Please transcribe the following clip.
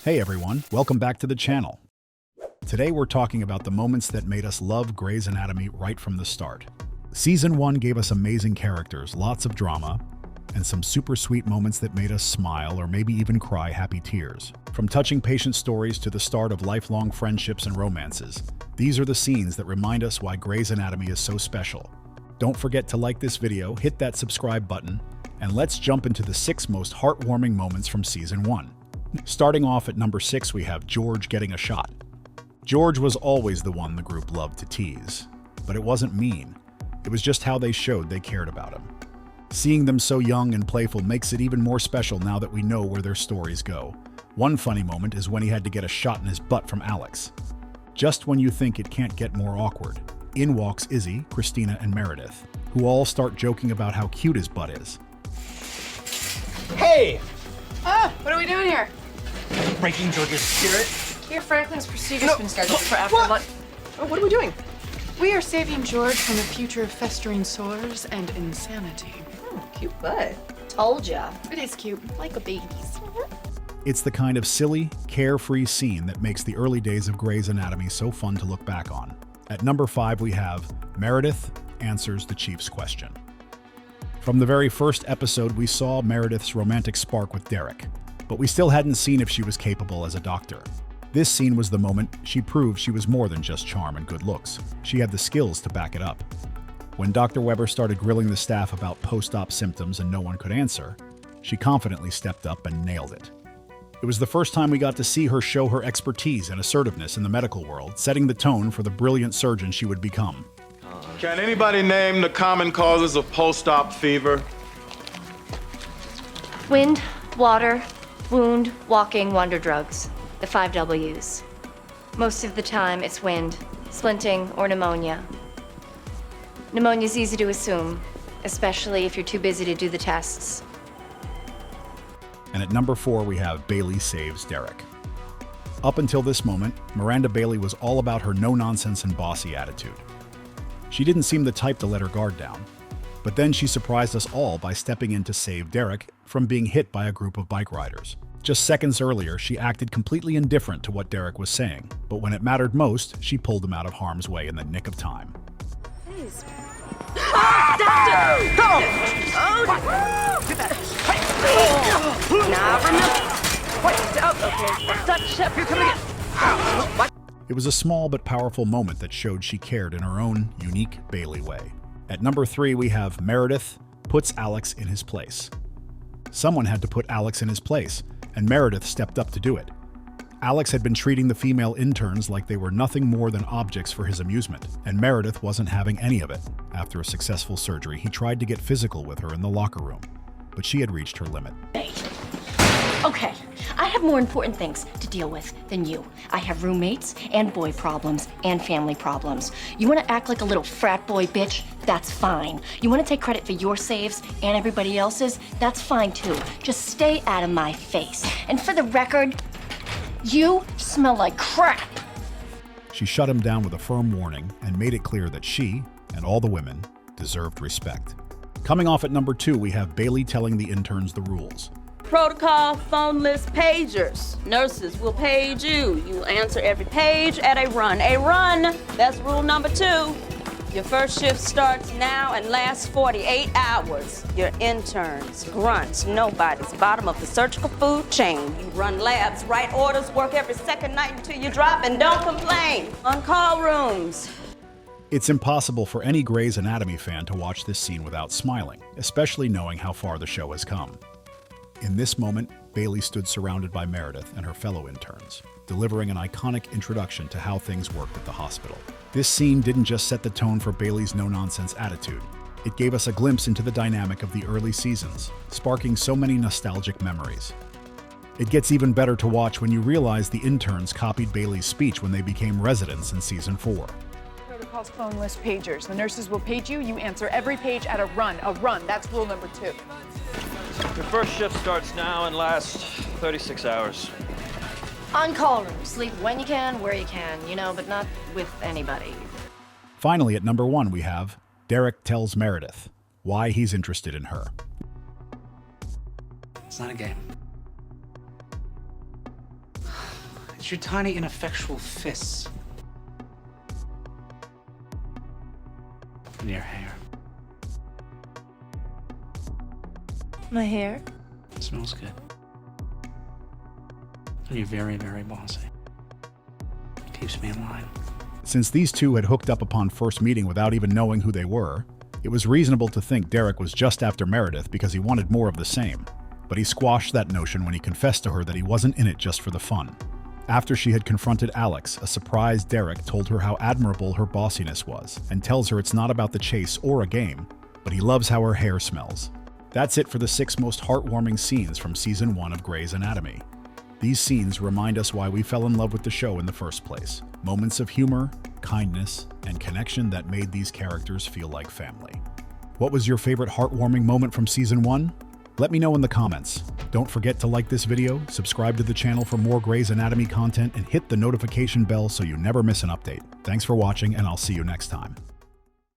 Hey everyone, welcome back to the channel. Today we're talking about the moments that made us love Grey's Anatomy right from the start. Season 1 gave us amazing characters, lots of drama, and some super sweet moments that made us smile or maybe even cry happy tears. From touching patient stories to the start of lifelong friendships and romances, these are the scenes that remind us why Grey's Anatomy is so special. Don't forget to like this video, hit that subscribe button, and let's jump into the 6 most heartwarming moments from Season 1. Starting off at number 6, we have George getting a shot. George was always the one the group loved to tease, but it wasn't mean. It was just how they showed they cared about him. Seeing them so young and playful makes it even more special now that we know where their stories go. One funny moment is when he had to get a shot in his butt from Alex. Just when you think it can't get more awkward, in walks Izzy, Christina, and Meredith, who all start joking about how cute his butt is. Hey! What are we doing here? Breaking George's spirit? Here, Franklin's procedure's been scheduled for after lunch. Oh, what are we doing? We are saving George from the future of festering sores and insanity. Cute butt. Told ya. It is cute, like a baby's. It's the kind of silly, carefree scene that makes the early days of Grey's Anatomy so fun to look back on. At number 5, we have Meredith answers the Chief's question. From the very first episode, we saw Meredith's romantic spark with Derek, but we still hadn't seen if she was capable as a doctor. This scene was the moment she proved she was more than just charm and good looks. She had the skills to back it up. When Dr. Weber started grilling the staff about post-op symptoms and no one could answer, she confidently stepped up and nailed it. It was the first time we got to see her show her expertise and assertiveness in the medical world, setting the tone for the brilliant surgeon she would become. Can anybody name the common causes of post-op fever? Wind, water, wound, walking, wonder drugs. The 5 W's. Most of the time, it's wind, splinting, or pneumonia. Pneumonia's easy to assume, especially if you're too busy to do the tests. And at number 4, we have Bailey saves Derek. Up until this moment, Miranda Bailey was all about her no-nonsense and bossy attitude. She didn't seem the type to let her guard down. But then she surprised us all by stepping in to save Derek from being hit by a group of bike riders. Just seconds earlier, she acted completely indifferent to what Derek was saying, but when it mattered most, she pulled him out of harm's way in the nick of time. Please. It was a small but powerful moment that showed she cared in her own unique Bailey way. At number 3, we have Meredith puts Alex in his place. Someone had to put Alex in his place, and Meredith stepped up to do it. Alex had been treating the female interns like they were nothing more than objects for his amusement, and Meredith wasn't having any of it. After a successful surgery, he tried to get physical with her in the locker room, but she had reached her limit. Okay, I have more important things to deal with than you. I have roommates and boy problems and family problems. You want to act like a little frat boy bitch? That's fine. You want to take credit for your saves and everybody else's? That's fine too. Just stay out of my face. And for the record, you smell like crap. She shut him down with a firm warning and made it clear that she, and all the women, deserved respect. Coming off at number 2, we have Bailey telling the interns the rules. Protocol, phone list, pagers. Nurses will page you. You answer every page at a run. A run, that's rule number 2. Your first shift starts now and lasts 48 hours. Your interns, grunts, nobodies, bottom of the surgical food chain. You run labs, write orders, work every second night until you drop, and don't complain. On call rooms. It's impossible for any Grey's Anatomy fan to watch this scene without smiling, especially knowing how far the show has come. In this moment, Bailey stood surrounded by Meredith and her fellow interns, delivering an iconic introduction to how things worked at the hospital. This scene didn't just set the tone for Bailey's no-nonsense attitude. It gave us a glimpse into the dynamic of the early seasons, sparking so many nostalgic memories. It gets even better to watch when you realize the interns copied Bailey's speech when they became residents in Season 4. Protocol's phone list pagers. The nurses will page you. You answer every page at a run. A run. That's rule number 2. Your first shift starts now and lasts 36 hours. On call room, sleep when you can, where you can, but not with anybody. Finally, at number 1, we have Derek tells Meredith why he's interested in her. It's not a game. It's your tiny, ineffectual fists. And your hair. My hair? It smells good. And you're very, very bossy. Keeps me in line. Since these two had hooked up upon first meeting without even knowing who they were, it was reasonable to think Derek was just after Meredith because he wanted more of the same. But he squashed that notion when he confessed to her that he wasn't in it just for the fun. After she had confronted Alex, a surprised Derek told her how admirable her bossiness was, and tells her it's not about the chase or a game, but he loves how her hair smells. That's it for the 6 most heartwarming scenes from Season 1 of Grey's Anatomy. These scenes remind us why we fell in love with the show in the first place. Moments of humor, kindness, and connection that made these characters feel like family. What was your favorite heartwarming moment from Season 1? Let me know in the comments. Don't forget to like this video, subscribe to the channel for more Grey's Anatomy content, and hit the notification bell so you never miss an update. Thanks for watching, and I'll see you next time.